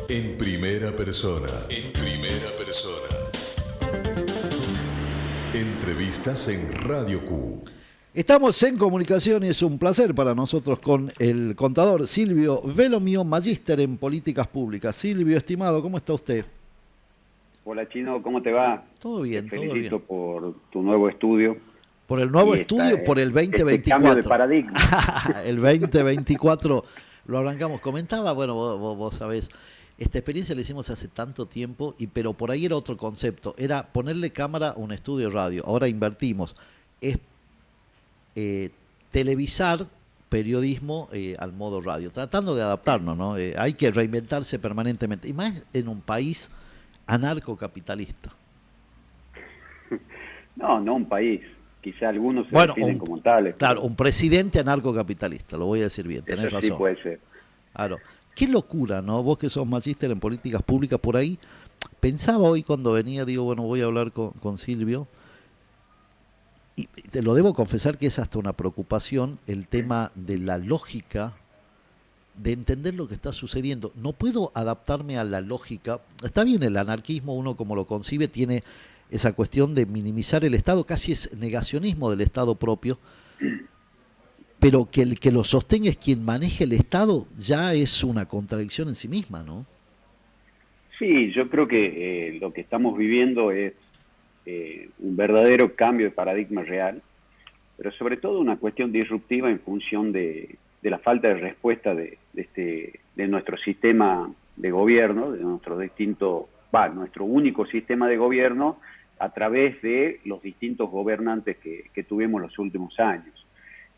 En primera persona. En primera persona. Entrevistas en Radio Q. Estamos en comunicación y es un placer para nosotros con el contador Silvio Velomio, magíster en políticas públicas. Silvio, estimado, ¿cómo está usted? Hola Chino, ¿cómo te va? Todo bien, Te todo bien. felicito por tu nuevo estudio. Por el nuevo Y estudio, por el 2024. Este cambio de paradigma. El 2024 lo arrancamos. Comentaba, bueno, vos sabés, esta experiencia la hicimos hace tanto tiempo, pero por ahí era otro concepto. Era ponerle cámara a un estudio de radio. Ahora invertimos. Es televisar periodismo al modo radio, tratando de adaptarnos, ¿no? Hay que reinventarse permanentemente, y más en un país anarcocapitalista. No un país. Quizá algunos se Bueno, definen como tales. Claro, un presidente anarcocapitalista, lo voy a decir bien, tenés razón. Sí puede ser. Claro. Qué locura, ¿no? Vos que sos magíster en políticas públicas por ahí, pensaba hoy cuando venía, digo, bueno, voy a hablar con Silvio, y te lo debo confesar que es hasta una preocupación el tema de la lógica de entender lo que está sucediendo. No puedo adaptarme a la lógica. Está bien, el anarquismo, uno como lo concibe, tiene esa cuestión de minimizar el Estado, casi es negacionismo del Estado propio, pero que el que lo sostenga es quien maneja el Estado, ya es una contradicción en sí misma, ¿no? Sí, yo creo que lo que estamos viviendo es un verdadero cambio de paradigma real, pero sobre todo una cuestión disruptiva en función de la falta de respuesta de nuestro sistema de gobierno, de nuestro único sistema de gobierno, a través de los distintos gobernantes que tuvimos los últimos años.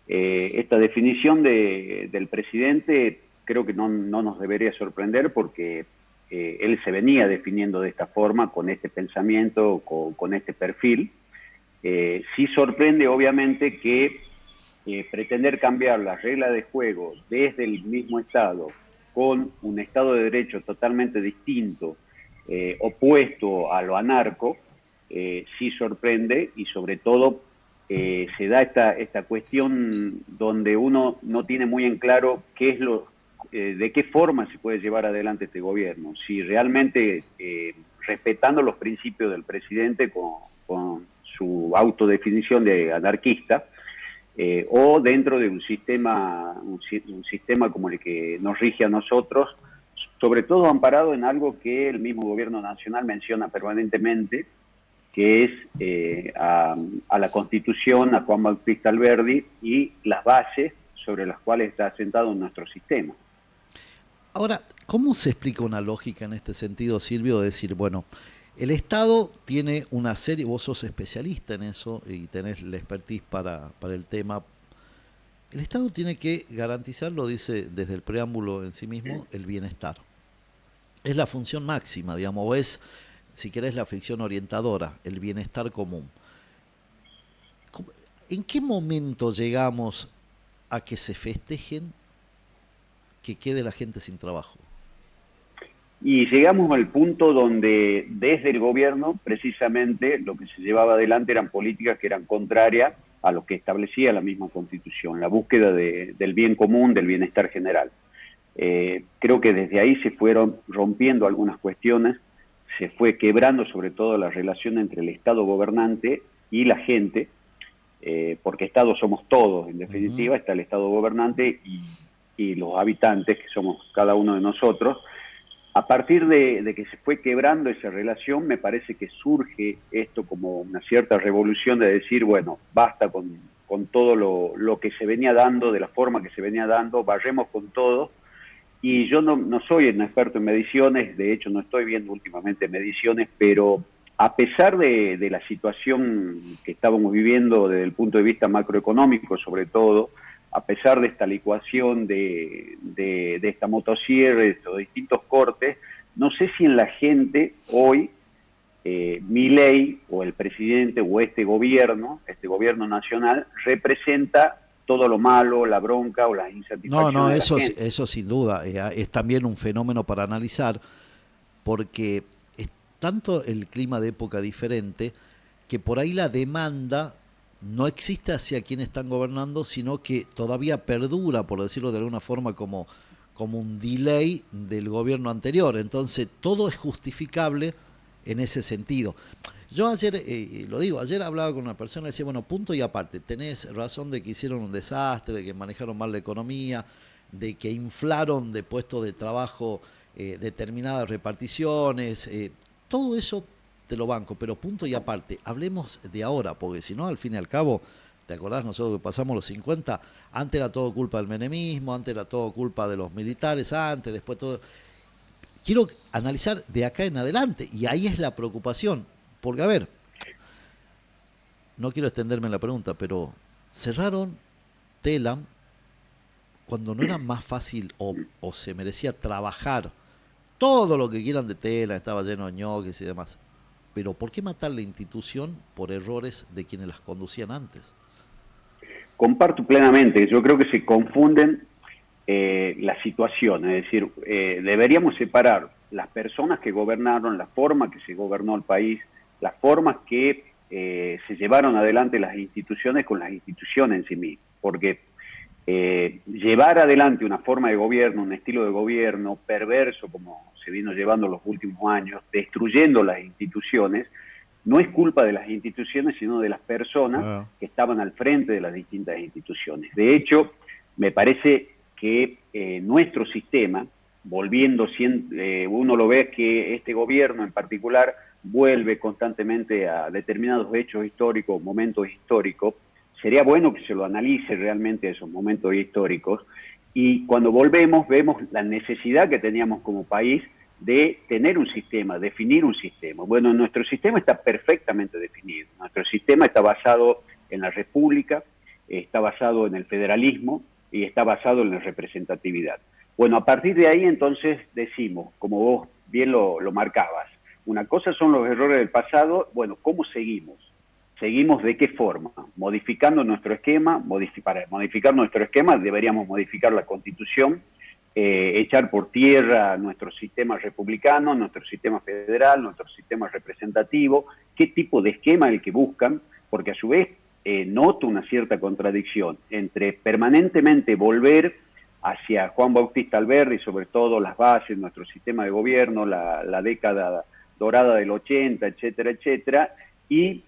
Esta definición del presidente creo que no nos debería sorprender, porque él se venía definiendo de esta forma, con este pensamiento, con este perfil. Sí sorprende obviamente que pretender cambiar las reglas de juego desde el mismo Estado, con un Estado de Derecho totalmente distinto, opuesto a lo anarco, sí sorprende, y sobre todo se da esta cuestión donde uno no tiene muy en claro qué es de qué forma se puede llevar adelante este gobierno. Si realmente respetando los principios del presidente con su autodefinición de anarquista, o dentro de un sistema como el que nos rige a nosotros, sobre todo amparado en algo que el mismo gobierno nacional menciona permanentemente, que es a la Constitución, a Juan Bautista Alberdi, y las bases sobre las cuales está asentado nuestro sistema. Ahora, ¿cómo se explica una lógica en este sentido, Silvio, de decir, bueno, el Estado tiene una serie, vos sos especialista en eso y tenés la expertise para el tema, el Estado tiene que garantizar, lo dice desde el preámbulo en sí mismo, el bienestar. Es la función máxima, digamos, o es, si querés, la ficción orientadora, el bienestar común. ¿En qué momento llegamos a que se festejen que quede la gente sin trabajo? Y llegamos al punto donde desde el gobierno, precisamente, lo que se llevaba adelante eran políticas que eran contrarias a lo que establecía la misma Constitución, la búsqueda del bien común, del bienestar general. Creo que desde ahí se fueron rompiendo algunas cuestiones, se fue quebrando sobre todo la relación entre el Estado gobernante y la gente, porque Estado somos todos, en definitiva. Está el Estado gobernante y los habitantes, que somos cada uno de nosotros. A partir de que se fue quebrando esa relación, me parece que surge esto como una cierta revolución de decir, bueno, basta con todo lo que se venía dando, de la forma que se venía dando, barremos con todo. Y yo no soy un experto en mediciones, de hecho no estoy viendo últimamente mediciones, pero a pesar de la situación que estábamos viviendo desde el punto de vista macroeconómico, sobre todo, a pesar de esta licuación de esta motosierra, de estos distintos cortes, no sé si en la gente hoy, Milei o el presidente o este gobierno nacional, representa todo lo malo, la bronca o las insatisfacciones. No, de la gente. eso sin duda es también un fenómeno para analizar, porque es tanto el clima de época diferente que por ahí la demanda no existe hacia quienes están gobernando, sino que todavía perdura, por decirlo de alguna forma, como como un delay del gobierno anterior. Entonces todo es justificable en ese sentido. Yo ayer, lo digo, ayer hablaba con una persona y decía, bueno, punto y aparte, tenés razón de que hicieron un desastre, de que manejaron mal la economía, de que inflaron de puestos de trabajo determinadas reparticiones, todo eso te lo banco, pero punto y aparte, hablemos de ahora, porque si no, al fin y al cabo, ¿te acordás nosotros que pasamos los 50? Antes era todo culpa del menemismo, antes era todo culpa de los militares, antes, después todo. Quiero analizar de acá en adelante, y ahí es la preocupación, porque a ver, no quiero extenderme en la pregunta, pero cerraron Telam cuando no era más fácil o se merecía trabajar todo lo que quieran de Telam, estaba lleno de ñoques y demás. Pero ¿por qué matar la institución por errores de quienes las conducían antes? Comparto plenamente, yo creo que se confunden la situación, es decir, deberíamos separar las personas que gobernaron, la forma que se gobernó el país, las formas que se llevaron adelante las instituciones con las instituciones en sí mismas, porque llevar adelante una forma de gobierno, un estilo de gobierno perverso como se vino llevando los últimos años, destruyendo las instituciones, no es culpa de las instituciones, sino de las personas que estaban al frente de las distintas instituciones. De hecho, me parece que nuestro sistema, uno lo ve que este gobierno en particular vuelve constantemente a determinados hechos históricos, momentos históricos. Sería bueno que se lo analice realmente esos momentos históricos, y cuando volvemos vemos la necesidad que teníamos como país de tener un sistema, definir un sistema. Bueno, nuestro sistema está perfectamente definido. Nuestro sistema está basado en la república, está basado en el federalismo y está basado en la representatividad. Bueno, a partir de ahí entonces decimos, como vos bien lo marcabas, una cosa son los errores del pasado, bueno, ¿cómo seguimos? ¿Seguimos de qué forma? Modificando nuestro esquema. Para modificar nuestro esquema deberíamos modificar la Constitución, echar por tierra nuestro sistema republicano, nuestro sistema federal, nuestro sistema representativo. ¿Qué tipo de esquema es el que buscan? Porque a su vez noto una cierta contradicción entre permanentemente volver hacia Juan Bautista Alberdi, sobre todo las bases, nuestro sistema de gobierno, la década dorada del 80, etcétera, etcétera, y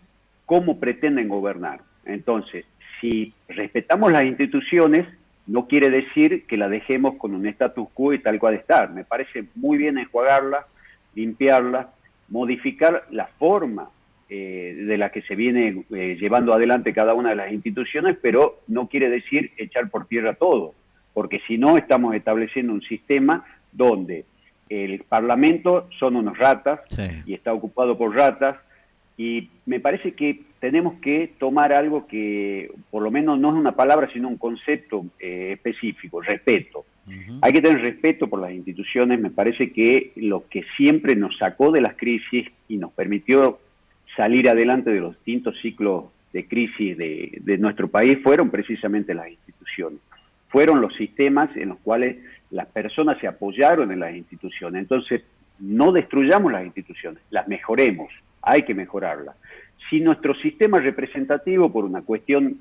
cómo pretenden gobernar. Entonces, si respetamos las instituciones, no quiere decir que la dejemos con un status quo y tal cual estar. Me parece muy bien enjuagarla, limpiarla, modificar la forma de la que se viene llevando adelante cada una de las instituciones, pero no quiere decir echar por tierra todo, porque si no estamos estableciendo un sistema donde el Parlamento son unos ratas, sí, y está ocupado por ratas. Y me parece que tenemos que tomar algo que por lo menos no es una palabra, sino un concepto específico, respeto. Hay que tener respeto por las instituciones. Me parece que lo que siempre nos sacó de las crisis y nos permitió salir adelante de los distintos ciclos de crisis de nuestro país fueron precisamente las instituciones. Fueron los sistemas en los cuales las personas se apoyaron en las instituciones. Entonces, no destruyamos las instituciones, las mejoremos. Hay que mejorarla. Si nuestro sistema representativo, por una cuestión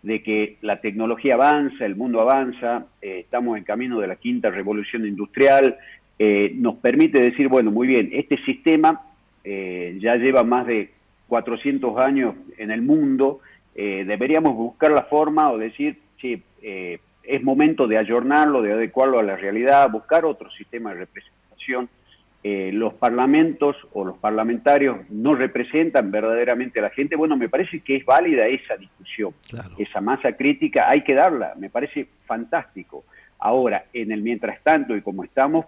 de que la tecnología avanza, el mundo avanza, estamos en camino de la quinta revolución industrial, nos permite decir, bueno, muy bien, este sistema ya lleva más de 400 años en el mundo, deberíamos buscar la forma o decir, sí, es momento de ayornarlo, de adecuarlo a la realidad, buscar otro sistema de representación. Los parlamentos o los parlamentarios no representan verdaderamente a la gente. Bueno, me parece que es válida esa discusión, claro, esa masa crítica hay que darla, me parece fantástico. Ahora, en el mientras tanto y como estamos,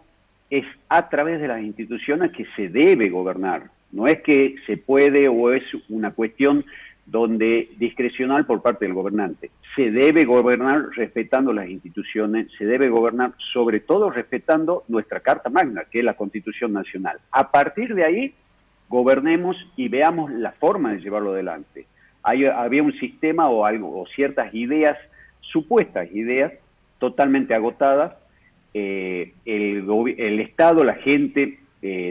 es a través de las instituciones que se debe gobernar, no es que se puede o es una cuestión donde discrecional por parte del gobernante. Se debe gobernar respetando las instituciones, se debe gobernar sobre todo respetando nuestra Carta Magna, que es la Constitución Nacional. A partir de ahí, gobernemos y veamos la forma de llevarlo adelante. Había un sistema o ciertas ideas, supuestas ideas, totalmente agotadas, el Estado, la gente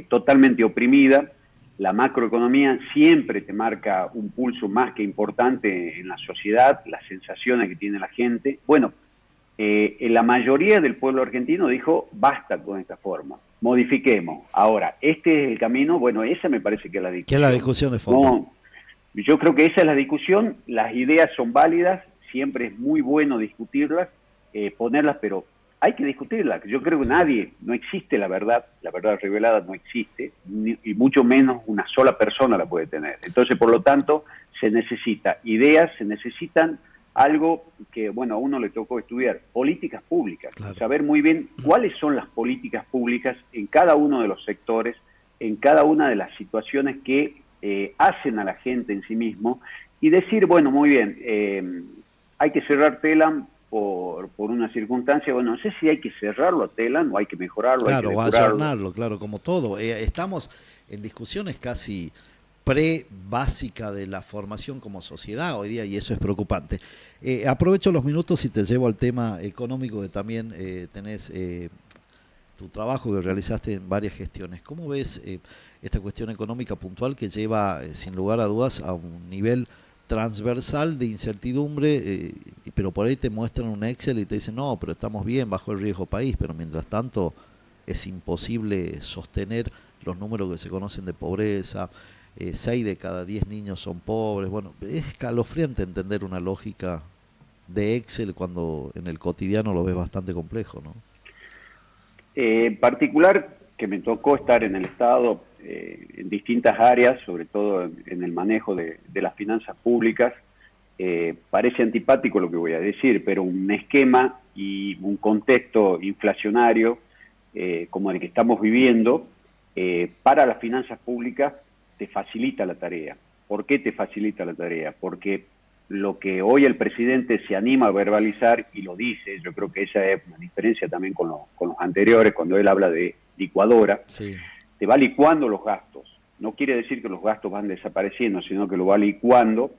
totalmente oprimida. La macroeconomía siempre te marca un pulso más que importante en la sociedad, las sensaciones que tiene la gente. Bueno, la mayoría del pueblo argentino dijo, basta con esta forma, modifiquemos. Ahora, este es el camino, bueno, esa me parece que es la discusión. ¿Qué es la discusión de fondo? No, yo creo que esa es la discusión, las ideas son válidas, siempre es muy bueno discutirlas, ponerlas, pero hay que discutirlas. Yo creo que no existe la verdad revelada no existe, y mucho menos una sola persona la puede tener. Entonces, por lo tanto, se necesita ideas, se necesitan algo que, bueno, a uno le tocó estudiar, políticas públicas, claro. Saber muy bien cuáles son las políticas públicas en cada uno de los sectores, en cada una de las situaciones que hacen a la gente en sí mismo, y decir, bueno, muy bien, hay que cerrar Telam por una circunstancia, bueno, no sé si hay que cerrarlo a Telam o hay que mejorarlo, claro, hay que o ayornarlo, claro, como todo. Estamos en discusiones casi pre-básica de la formación como sociedad hoy día, y eso es preocupante. Aprovecho los minutos y te llevo al tema económico, que también tenés tu trabajo que realizaste en varias gestiones. ¿Cómo ves esta cuestión económica puntual que lleva, sin lugar a dudas, a un nivel transversal de incertidumbre, pero por ahí te muestran un Excel y te dicen, no, pero estamos bien, bajo el riesgo país, pero mientras tanto es imposible sostener los números que se conocen de pobreza, 6 de cada 10 niños son pobres. Bueno, es escalofriante entender una lógica de Excel cuando en el cotidiano lo ves bastante complejo, ¿no? En particular, que me tocó estar en el Estado en distintas áreas, sobre todo en el manejo de las finanzas públicas, parece antipático lo que voy a decir, pero un esquema y un contexto inflacionario como el que estamos viviendo, para las finanzas públicas te facilita la tarea. ¿Por qué te facilita la tarea? Porque lo que hoy el presidente se anima a verbalizar y lo dice, yo creo que esa es una diferencia también con los anteriores, cuando él habla de licuadora, sí, te va licuando los gastos. No quiere decir que los gastos van desapareciendo, sino que lo va licuando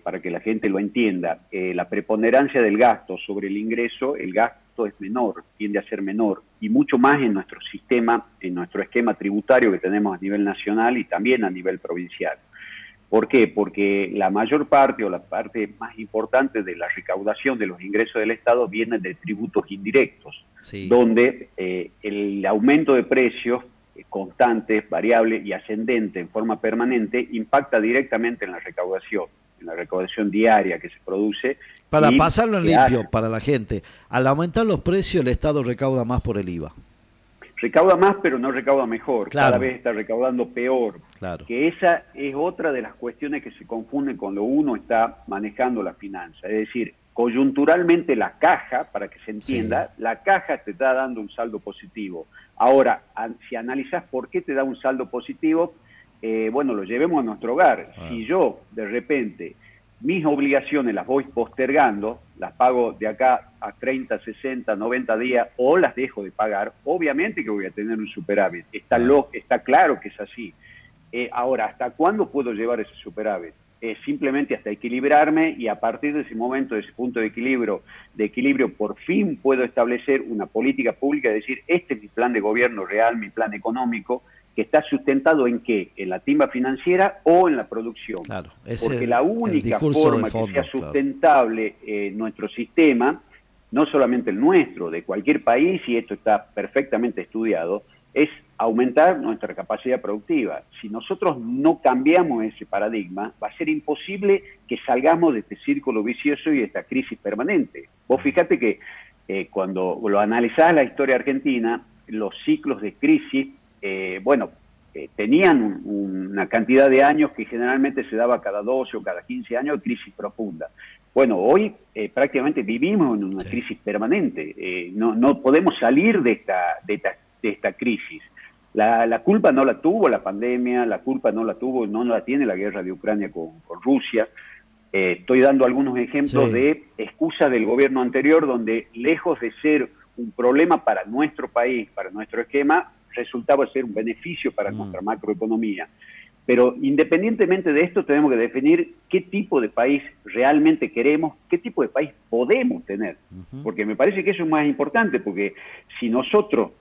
para que la gente lo entienda. La preponderancia del gasto sobre el ingreso, el gasto es menor, tiende a ser menor, y mucho más en nuestro sistema, en nuestro esquema tributario que tenemos a nivel nacional y también a nivel provincial. ¿Por qué? Porque la mayor parte o la parte más importante de la recaudación de los ingresos del Estado viene de tributos indirectos, sí, donde el aumento de precios constante, variable y ascendente en forma permanente impacta directamente en la recaudación diaria que se produce. Para pasarlo en limpio para la gente, al aumentar los precios el Estado recauda más por el IVA. Recauda más, pero no recauda mejor. Claro. Cada vez está recaudando peor. Claro. Que esa es otra de las cuestiones que se confunden cuando uno está manejando la finanza. Es decir, coyunturalmente la caja, para que se entienda, sí, la caja te está dando un saldo positivo. Ahora, si analizás por qué te da un saldo positivo, bueno, lo llevemos a nuestro hogar. Si yo, de repente, mis obligaciones las voy postergando, las pago de acá a 30, 60, 90 días, o las dejo de pagar, obviamente que voy a tener un superávit. Está claro que es así. Ahora, ¿hasta cuándo puedo llevar ese superávit? Simplemente hasta equilibrarme, y a partir de ese momento, de ese punto de equilibrio, por fin puedo establecer una política pública, es decir, este es mi plan de gobierno real, mi plan económico, que está sustentado en qué, en la timba financiera o en la producción. Claro, porque la única forma que sea sustentable nuestro sistema, no solamente el nuestro, de cualquier país, y esto está perfectamente estudiado, es aumentar nuestra capacidad productiva. Si nosotros no cambiamos ese paradigma, va a ser imposible que salgamos de este círculo vicioso y de esta crisis permanente. Vos fíjate que cuando lo analizás la historia argentina, los ciclos de crisis, tenían una cantidad de años que generalmente se daba cada 12 o cada 15 años de crisis profunda. Bueno, hoy prácticamente vivimos en una crisis permanente. No podemos salir de esta crisis. La culpa no la tuvo la pandemia, la culpa no la tiene la guerra de Ucrania con Rusia. Estoy dando algunos ejemplos de excusas del gobierno anterior, donde lejos de ser un problema para nuestro país, para nuestro esquema, resultaba ser un beneficio para nuestra macroeconomía. Pero independientemente de esto, tenemos que definir qué tipo de país realmente queremos, qué tipo de país podemos tener. Porque me parece que eso es más importante, porque si nosotros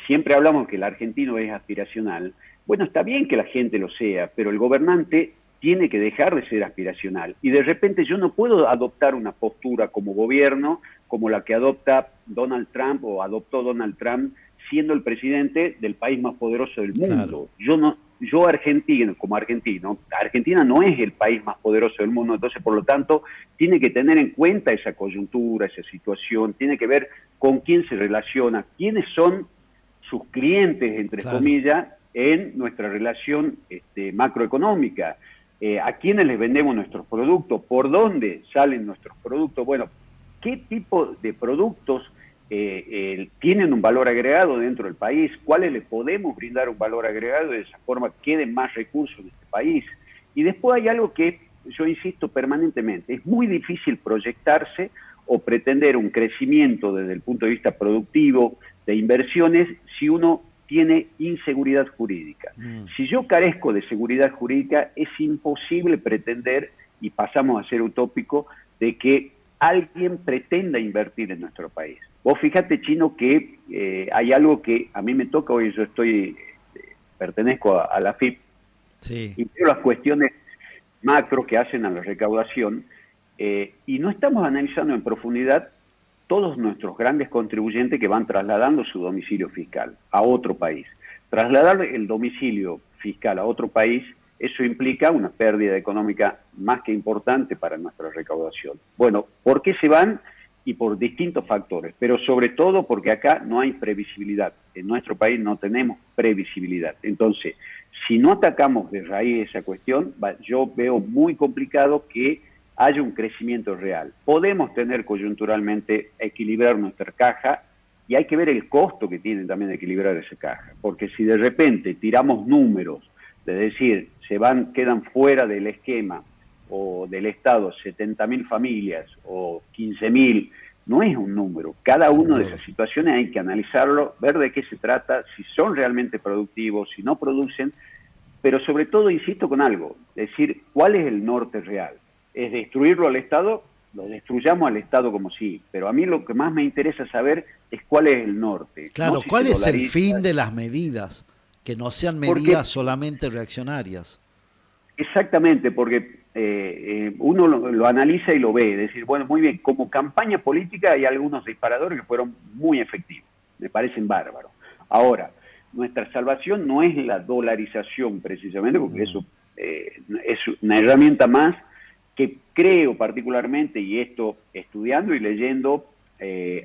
siempre hablamos que el argentino es aspiracional, bueno, está bien que la gente lo sea, pero el gobernante tiene que dejar de ser aspiracional. Y de repente yo no puedo adoptar una postura como gobierno, como la que adopta Donald Trump o adoptó Donald Trump siendo el presidente del país más poderoso del mundo. Claro. Yo argentino, como argentino, Argentina no es el país más poderoso del mundo, entonces por lo tanto tiene que tener en cuenta esa coyuntura, esa situación, tiene que ver con quién se relaciona, quiénes son sus clientes, entre comillas, en nuestra relación macroeconómica, a quiénes les vendemos nuestros productos, por dónde salen nuestros productos, bueno, qué tipo de productos tienen un valor agregado dentro del país, cuáles le podemos brindar un valor agregado y de esa forma queden más recursos en este país. Y después hay algo que yo insisto permanentemente, es muy difícil proyectarse o pretender un crecimiento desde el punto de vista productivo, de inversiones, si uno tiene inseguridad jurídica. Si yo carezco de seguridad jurídica, es imposible pretender, y pasamos a ser utópico, de que alguien pretenda invertir en nuestro país. Vos fíjate, Chino, que hay algo que a mí me toca, hoy yo pertenezco a la FIP, y veo las cuestiones macro que hacen a la recaudación, y no estamos analizando en profundidad todos nuestros grandes contribuyentes que van trasladando su domicilio fiscal a otro país. Trasladar el domicilio fiscal a otro país, eso implica una pérdida económica más que importante para nuestra recaudación. Bueno, ¿por qué se van? Y por distintos factores, pero sobre todo porque acá no hay previsibilidad. En nuestro país no tenemos previsibilidad. Entonces, si no atacamos de raíz esa cuestión, yo veo muy complicado que haya un crecimiento real. Podemos tener coyunturalmente equilibrar nuestra caja y hay que ver el costo que tiene también equilibrar esa caja, porque si de repente tiramos números, de decir, quedan fuera del esquema o del Estado 70.000 familias o 15.000, no es un número. Cada una de esas situaciones hay que analizarlo, ver de qué se trata, si son realmente productivos, si no producen, pero sobre todo insisto con algo, es decir, ¿cuál es el norte real? ¿Es destruirlo al Estado? Lo destruyamos al Estado como sí, pero a mí lo que más me interesa saber es cuál es el norte. Claro, no si ¿cuál es el dolariza. fin de las medidas? Que no sean medidas solamente reaccionarias. Exactamente, porque uno lo analiza y lo ve, es decir, bueno, muy bien, como campaña política hay algunos disparadores que fueron muy efectivos, me parecen bárbaros. Ahora, nuestra salvación no es la dolarización precisamente, porque eso es una herramienta más que creo particularmente, y esto estudiando y leyendo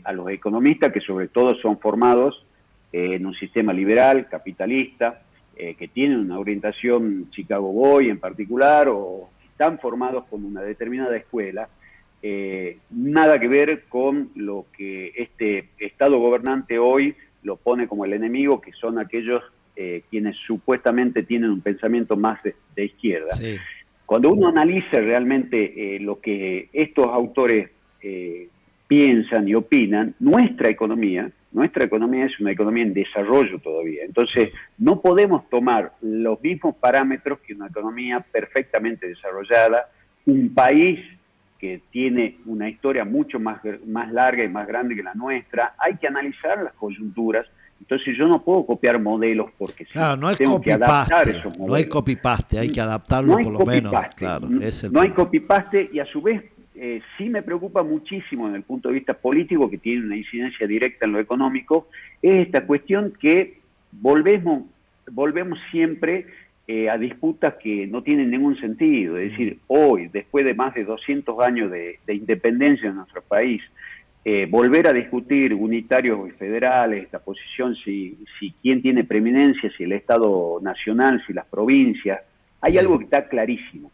a los economistas que sobre todo son formados en un sistema liberal, capitalista, que tienen una orientación Chicago Boy en particular, o están formados con una determinada escuela, nada que ver con lo que este Estado gobernante hoy lo pone como el enemigo, que son aquellos quienes supuestamente tienen un pensamiento más de izquierda. Sí. Cuando uno analiza realmente lo que estos autores piensan y opinan, nuestra economía es una economía en desarrollo todavía. Entonces, no podemos tomar los mismos parámetros que una economía perfectamente desarrollada, un país que tiene una historia mucho más larga y más grande que la nuestra. Hay que analizar las coyunturas. Entonces yo no puedo copiar modelos porque claro, no es tengo que adaptar esos modelos. No hay copy-paste, hay que adaptarlo por lo menos. Claro, no hay copy-paste, y a su vez sí me preocupa muchísimo desde el punto de vista político, que tiene una incidencia directa en lo económico, es esta cuestión que volvemos siempre a disputas que no tienen ningún sentido. Es decir, hoy, después de más de 200 años de independencia en nuestro país, volver a discutir unitarios y federales, esta posición, si quién tiene preeminencia, si el Estado nacional, si las provincias. Hay algo que está clarísimo.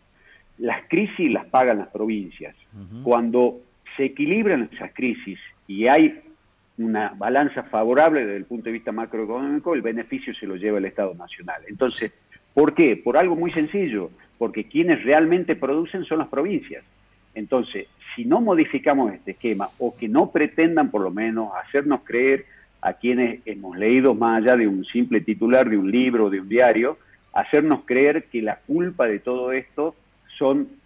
Las crisis las pagan las provincias. Cuando se equilibran esas crisis y hay una balanza favorable desde el punto de vista macroeconómico, el beneficio se lo lleva el Estado nacional. Entonces, ¿por qué? Por algo muy sencillo, porque quienes realmente producen son las provincias. Entonces, si no modificamos este esquema, o que no pretendan por lo menos hacernos creer a quienes hemos leído más allá de un simple titular de un libro o de un diario, hacernos creer que la culpa de todo esto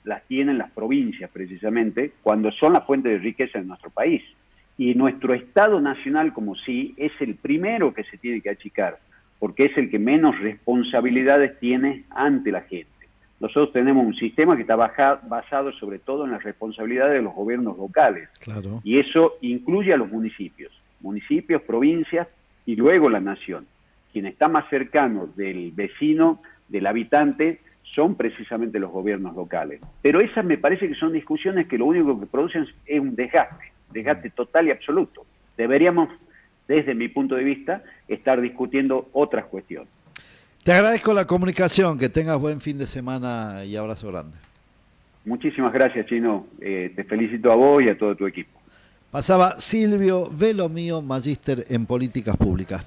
las tienen las provincias precisamente, cuando son la fuente de riqueza de nuestro país. Y nuestro Estado nacional como sí es el primero que se tiene que achicar, porque es el que menos responsabilidades tiene ante la gente. nosotros tenemos un sistema que está basado sobre todo en la responsabilidad de los gobiernos locales. Claro. Y eso incluye a los municipios, provincias y luego la nación. Quien está más cercano del vecino, del habitante, son precisamente los gobiernos locales. Pero esas me parece que son discusiones que lo único que producen es un desgaste total y absoluto. Deberíamos, desde mi punto de vista, estar discutiendo otras cuestiones. Te agradezco la comunicación, que tengas buen fin de semana y abrazo grande. Muchísimas gracias, Chino. Te felicito a vos y a todo tu equipo. Pasaba Silvio Velomío, magíster en políticas públicas.